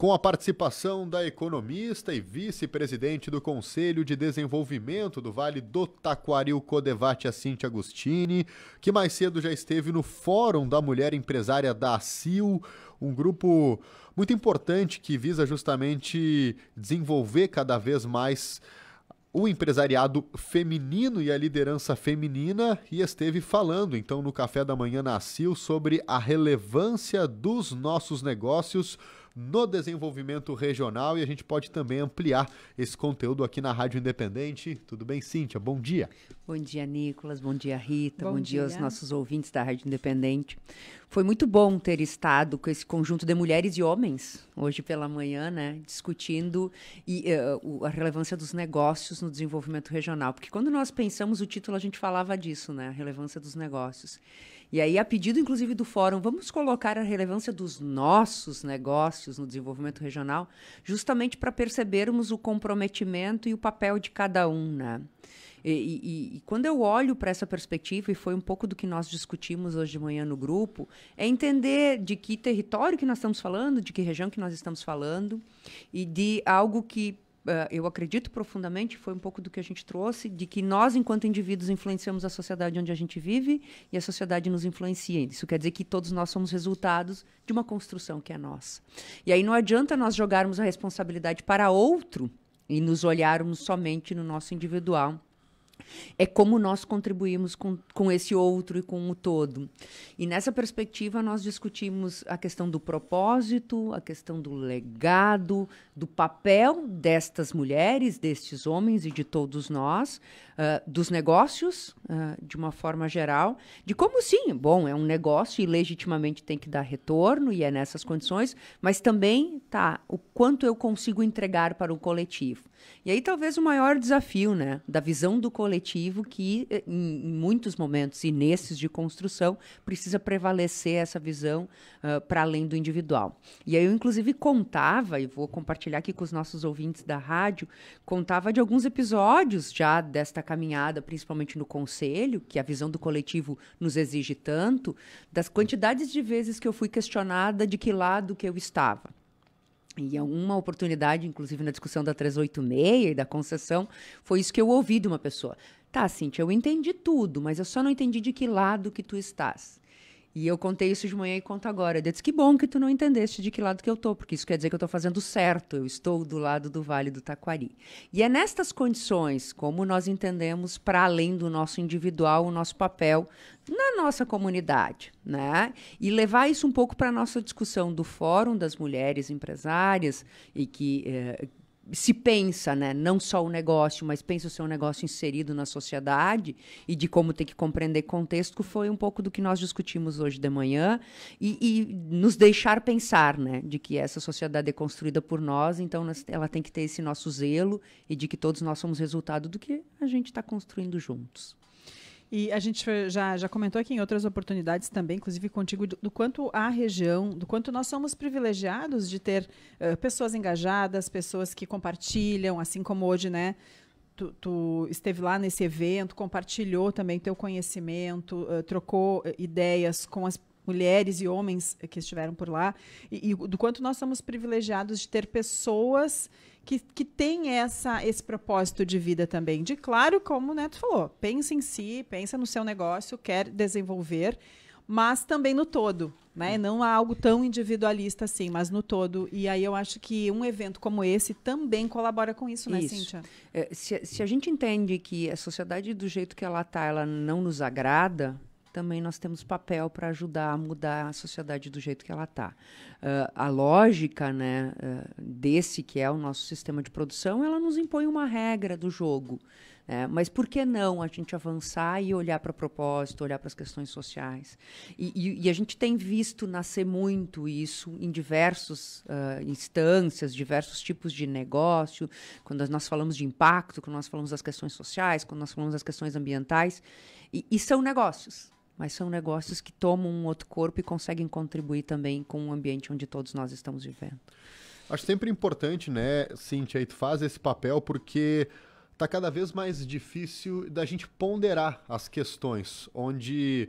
com a participação da economista e vice-presidente do Conselho de Desenvolvimento do Vale do Taquari, o Codevate, a Cíntia Agostini, que mais cedo já esteve no Fórum da Mulher Empresária da ACIL, um grupo muito importante que visa justamente desenvolver cada vez mais o empresariado feminino e a liderança feminina, e esteve falando então no Café da Manhã na ACIL sobre a relevância dos nossos negócios no desenvolvimento regional, e a gente pode também ampliar esse conteúdo aqui na Rádio Independente. Tudo bem, Cíntia? Bom dia. Bom dia, Nicolas. Bom dia, Rita. Bom dia aos nossos ouvintes da Rádio Independente. Foi muito bom ter estado com esse conjunto de mulheres e homens hoje pela manhã, né, discutindo a relevância dos negócios no desenvolvimento regional. Porque quando nós pensamos o título, a gente falava disso, né, a relevância dos negócios. E aí, a pedido, inclusive, do Fórum, vamos colocar a relevância dos nossos negócios no desenvolvimento regional, justamente para percebermos o comprometimento e o papel de cada um, né? E quando eu olho para essa perspectiva, e foi um pouco do que nós discutimos hoje de manhã no grupo, é entender de que território que nós estamos falando, de que região que nós estamos falando, e de algo que eu acredito profundamente, foi um pouco do que a gente trouxe, de que nós, enquanto indivíduos, influenciamos a sociedade onde a gente vive e a sociedade nos influencia. Isso quer dizer que todos nós somos resultados de uma construção que é nossa. E aí não adianta nós jogarmos a responsabilidade para outro e nos olharmos somente no nosso individual. É como nós contribuímos com esse outro e com o todo. E nessa perspectiva nós discutimos a questão do propósito, a questão do legado, do papel destas mulheres, destes homens e de todos nós, dos negócios, de uma forma geral, de como sim, bom, é um negócio e legitimamente tem que dar retorno e é nessas condições, mas também, o quanto eu consigo entregar para o coletivo. E aí talvez o maior desafio, né, da visão do coletivo que em muitos momentos e nesses de construção precisa prevalecer essa visão para além do individual. E aí eu inclusive contava, e vou compartilhar aqui com os nossos ouvintes da rádio, contava de alguns episódios já desta caminhada, principalmente no Conselho, que a visão do coletivo nos exige tanto, das quantidades de vezes que eu fui questionada de que lado que eu estava. E uma oportunidade, inclusive na discussão da 386 e da concessão, foi isso que eu ouvi de uma pessoa. Tá, Cíntia, eu entendi tudo, mas eu só não entendi de que lado que tu estás. E eu contei isso de manhã e conto agora. Eu disse, que bom que tu não entendeste de que lado que eu estou, porque isso quer dizer que eu estou fazendo certo, eu estou do lado do Vale do Taquari. E é nestas condições, como nós entendemos, para além do nosso individual, o nosso papel na nossa comunidade, né? E levar isso um pouco para a nossa discussão do Fórum das Mulheres Empresárias, e que se pensa, né, não só o negócio, mas pensa o seu negócio inserido na sociedade e de como tem que compreender contexto, foi um pouco do que nós discutimos hoje de manhã e nos deixar pensar, né, de que essa sociedade é construída por nós, então ela tem que ter esse nosso zelo e de que todos nós somos resultado do que a gente está construindo juntos. E a gente já comentou aqui em outras oportunidades também, inclusive contigo, do quanto a região, do quanto nós somos privilegiados de ter pessoas engajadas, pessoas que compartilham, assim como hoje, né? Tu esteve lá nesse evento, compartilhou também teu conhecimento, trocou ideias com as mulheres e homens que estiveram por lá, e do quanto nós somos privilegiados de ter pessoas que têm esse propósito de vida também. De claro, como o Neto falou, pensa em si, pensa no seu negócio, quer desenvolver, mas também no todo, né? Não há algo tão individualista assim, mas no todo. E aí eu acho que um evento como esse também colabora com isso, né, Cíntia? Se a gente entende que a sociedade do jeito que ela está, ela não nos agrada, também nós temos papel para ajudar a mudar a sociedade do jeito que ela está. A lógica, né, desse que é o nosso sistema de produção, ela nos impõe uma regra do jogo. Mas por que não a gente avançar e olhar para o propósito, olhar para as questões sociais? E a gente tem visto nascer muito isso em diversas instâncias, diversos tipos de negócio, quando nós falamos de impacto, quando nós falamos das questões sociais, quando nós falamos das questões ambientais, e são negócios. Mas são negócios que tomam um outro corpo e conseguem contribuir também com o ambiente onde todos nós estamos vivendo. Acho sempre importante, né, Cíntia, aí tu faz esse papel porque está cada vez mais difícil da gente ponderar as questões, onde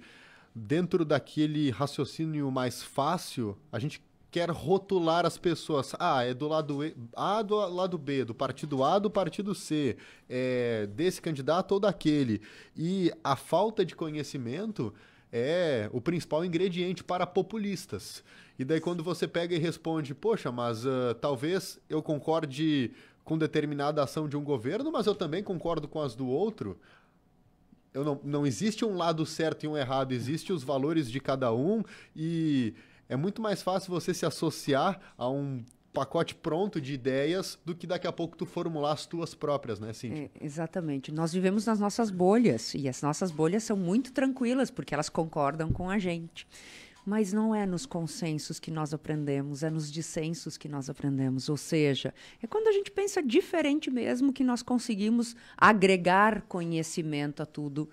dentro daquele raciocínio mais fácil, a gente quer rotular as pessoas. É do lado A, do lado B, do partido A, do partido C, desse candidato ou daquele. E a falta de conhecimento é o principal ingrediente para populistas. E daí quando você pega e responde, poxa, mas talvez eu concorde com determinada ação de um governo, mas eu também concordo com as do outro. Não existe um lado certo e um errado, existem os valores de cada um e é muito mais fácil você se associar a um pacote pronto de ideias do que daqui a pouco tu formular as tuas próprias, né, Cíntia? Exatamente. Nós vivemos nas nossas bolhas e as nossas bolhas são muito tranquilas porque elas concordam com a gente. Mas não é nos consensos que nós aprendemos, é nos dissensos que nós aprendemos. Ou seja, é quando a gente pensa diferente mesmo que nós conseguimos agregar conhecimento a tudo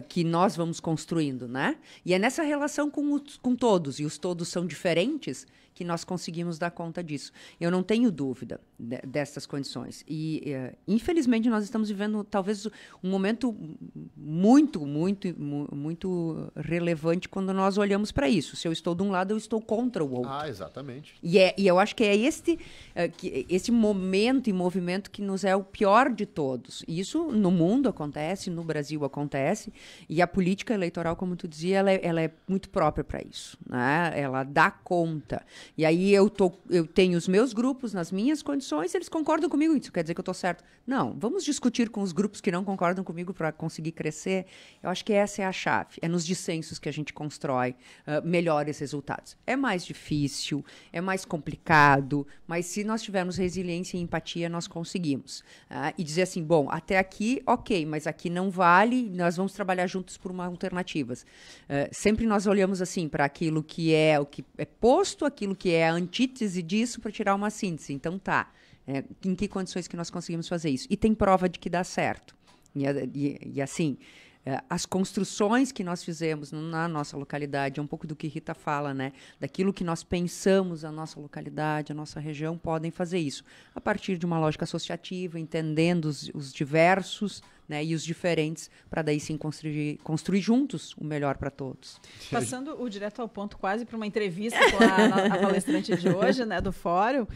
que nós vamos construindo, né? E é nessa relação com todos, e os todos são diferentes, que nós conseguimos dar conta disso. Eu não tenho dúvida dessas condições. E, infelizmente, nós estamos vivendo, talvez, um momento muito relevante quando nós olhamos para isso. Se eu estou de um lado, eu estou contra o outro. Exatamente. E eu acho que é este momento e movimento que nos é o pior de todos. E isso no mundo acontece, no Brasil acontece, e a política eleitoral, como tu dizia, ela é muito própria para isso, né? Ela dá conta. E aí eu tenho os meus grupos nas minhas condições, eles concordam comigo, isso quer dizer que eu estou certo. Não, vamos discutir com os grupos que não concordam comigo para conseguir crescer. Eu acho que essa é a chave. É nos dissensos que a gente constrói melhores resultados. É mais difícil, é mais complicado, mas se nós tivermos resiliência e empatia, nós conseguimos. E dizer assim, bom, até aqui, ok, mas aqui não vale, nós vamos trabalhar juntos por uma alternativas. Sempre nós olhamos assim para aquilo que é o que é posto, aquilo que é a antítese disso para tirar uma síntese. Então tá, em que condições que nós conseguimos fazer isso? E tem prova de que dá certo. E assim, as construções que nós fizemos na nossa localidade, é um pouco do que Rita fala, né? Daquilo que nós pensamos a nossa localidade, a nossa região, podem fazer isso. A partir de uma lógica associativa, entendendo os diversos, né, e os diferentes, para daí sim construir juntos o melhor para todos. Passando o direto ao ponto, quase para uma entrevista com a palestrante de hoje, né, do fórum.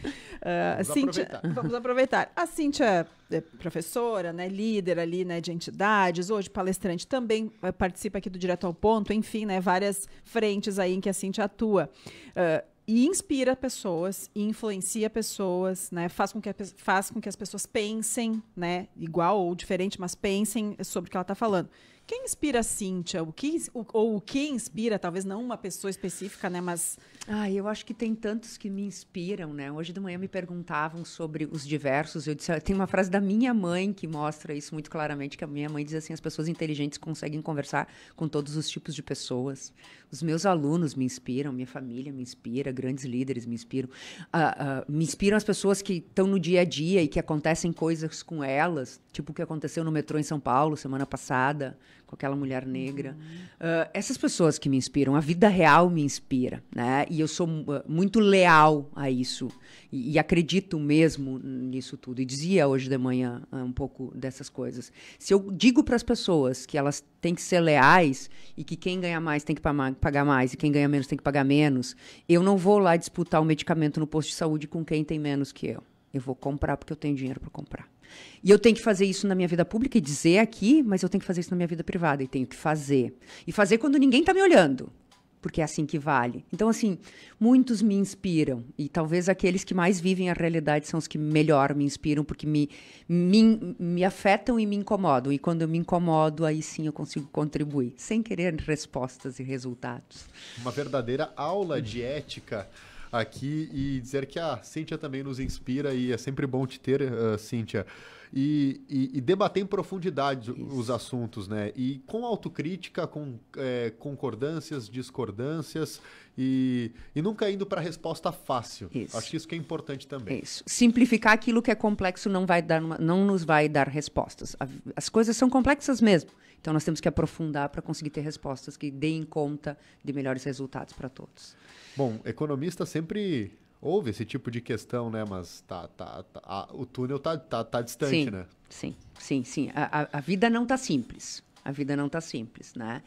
Vamos aproveitar. A Cíntia é professora, né, líder ali, né, de entidades, hoje palestrante, também participa aqui do Direto ao Ponto, enfim, né, várias frentes aí em que a Cíntia atua. E inspira pessoas, e influencia pessoas, né? Faz com que as pessoas pensem, né? Igual ou diferente, mas pensem sobre o que ela está falando. Quem inspira a Cíntia? O que inspira, talvez não uma pessoa específica, né? Mas... eu acho que tem tantos que me inspiram, né? Hoje de manhã me perguntavam sobre os diversos. Eu disse, tem uma frase da minha mãe que mostra isso muito claramente, que a minha mãe diz assim, as pessoas inteligentes conseguem conversar com todos os tipos de pessoas. Os meus alunos me inspiram, minha família me inspira, grandes líderes me inspiram. Me inspiram as pessoas que estão no dia a dia e que acontecem coisas com elas, tipo o que aconteceu no metrô em São Paulo semana passada, com aquela mulher negra. Essas pessoas que me inspiram, a vida real me inspira, né? E eu sou muito leal a isso e acredito mesmo nisso tudo. E dizia hoje de manhã um pouco dessas coisas. Se eu digo para as pessoas que elas têm que ser leais e que quem ganha mais tem que pagar mais e quem ganha menos tem que pagar menos, eu não vou lá disputar o medicamento no posto de saúde com quem tem menos que eu. Eu vou comprar porque eu tenho dinheiro para comprar. E eu tenho que fazer isso na minha vida pública e dizer aqui, mas eu tenho que fazer isso na minha vida privada e tenho que fazer. E fazer quando ninguém está me olhando, porque é assim que vale. Então, assim, muitos me inspiram e talvez aqueles que mais vivem a realidade são os que melhor me inspiram, porque me afetam e me incomodam. E quando eu me incomodo, aí sim eu consigo contribuir, sem querer respostas e resultados. Uma verdadeira aula de ética aqui e dizer que a Cíntia também nos inspira e é sempre bom te ter, Cíntia. E debater em profundidade os assuntos, né? E com autocrítica, com concordâncias, discordâncias e nunca indo para a resposta fácil. Isso. Acho que isso que é importante também. Isso. Simplificar aquilo que é complexo não nos vai dar respostas. As coisas são complexas mesmo. Então nós temos que aprofundar para conseguir ter respostas que deem conta de melhores resultados para todos. Bom, economista sempre ouve esse tipo de questão, né? Mas o túnel tá distante, sim, né? Sim. A vida não está simples. A vida não está simples, né?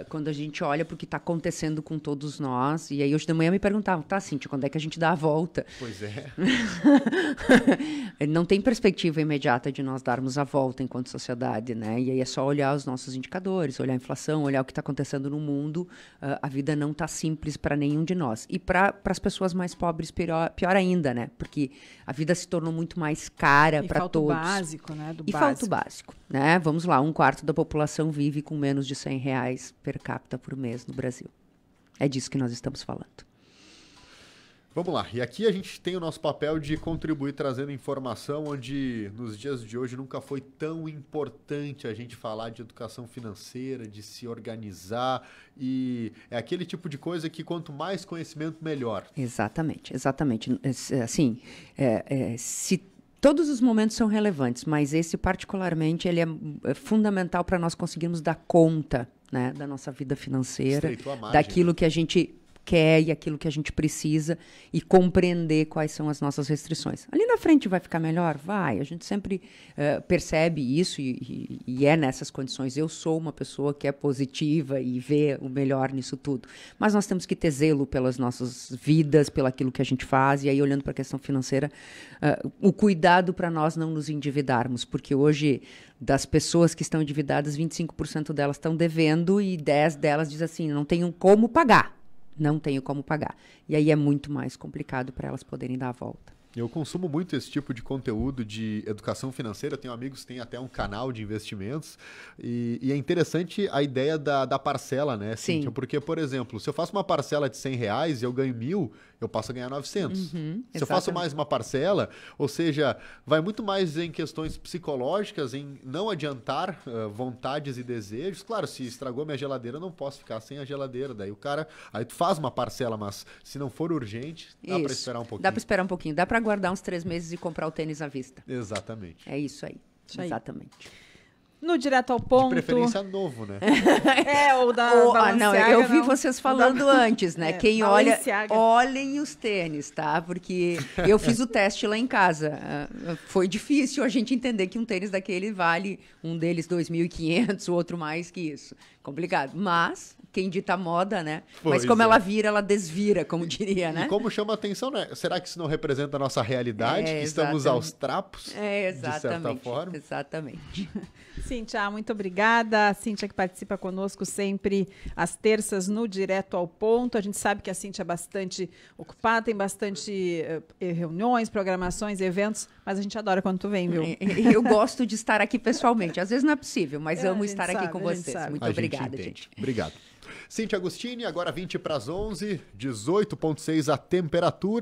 quando a gente olha para o que está acontecendo com todos nós. E aí hoje de manhã me perguntavam, tá, Cíntia, quando é que a gente dá a volta? Pois é. Não tem perspectiva imediata de nós darmos a volta enquanto sociedade, né? E aí é só olhar os nossos indicadores, olhar a inflação, olhar o que está acontecendo no mundo. A vida não está simples para nenhum de nós. E para as pessoas mais pobres, pior ainda, né? Porque a vida se tornou muito mais cara para todos. E falta o básico, né? Falta o básico, né? Vamos lá, 1/4 da população vive com menos de R$100 per capita por mês no Brasil. É disso que nós estamos falando. Vamos lá, e aqui a gente tem o nosso papel de contribuir trazendo informação onde nos dias de hoje nunca foi tão importante a gente falar de educação financeira, de se organizar, e é aquele tipo de coisa que quanto mais conhecimento, melhor. Exatamente. Assim, se todos os momentos são relevantes, mas esse particularmente ele é fundamental para nós conseguirmos dar conta, né, da nossa vida financeira, daquilo que a gente quer e aquilo que a gente precisa e compreender quais são as nossas restrições. Ali na frente vai ficar melhor? Vai. A gente sempre percebe isso e é nessas condições. Eu sou uma pessoa que é positiva e vê o melhor nisso tudo. Mas nós temos que ter zelo pelas nossas vidas, pelo aquilo que a gente faz. E aí, olhando para a questão financeira, o cuidado para nós não nos endividarmos. Porque hoje, das pessoas que estão endividadas, 25% delas estão devendo e 10 delas dizem assim, não tenho como pagar. Não tenho como pagar. E aí é muito mais complicado para elas poderem dar a volta. Eu consumo muito esse tipo de conteúdo de educação financeira. Eu tenho amigos que têm até um canal de investimentos. E é interessante a ideia da parcela, né, Cíntia? Porque, por exemplo, se eu faço uma parcela de R$100 e eu ganho 1.000, eu passo a ganhar 900. Se eu faço mais uma parcela, ou seja, vai muito mais em questões psicológicas, em não adiantar vontades e desejos. Claro, se estragou minha geladeira, eu não posso ficar sem a geladeira. Aí tu faz uma parcela, mas se não for urgente, dá para esperar um pouquinho. Dá para esperar um pouquinho. Dá para guardar uns 3 meses e comprar o tênis à vista. Exatamente. É isso aí. Exatamente. No Direto ao Ponto. De preferência novo, né? Ou da não, eu vi vocês falando antes, né? Quem olha, olhem os tênis, tá? Porque eu fiz o teste lá em casa. Foi difícil a gente entender que um tênis daquele vale, um deles 2.500, o outro mais que isso. Complicado. Mas quem dita moda, né? Mas como ela vira, ela desvira, como diria, né? E como chama a atenção, né? Será que isso não representa a nossa realidade? Que estamos aos trapos, de certa forma? Exatamente. Cíntia, muito obrigada. A Cíntia que participa conosco sempre às terças no Direto ao Ponto. A gente sabe que a Cíntia é bastante ocupada, tem bastante reuniões, programações, eventos, mas a gente adora quando tu vem, viu? Eu gosto de estar aqui pessoalmente. Às vezes não é possível, mas amo estar aqui com vocês. Muito obrigada, gente. Obrigado. Cíntia Agostini, agora 20 para as 11, 18,6 a temperatura.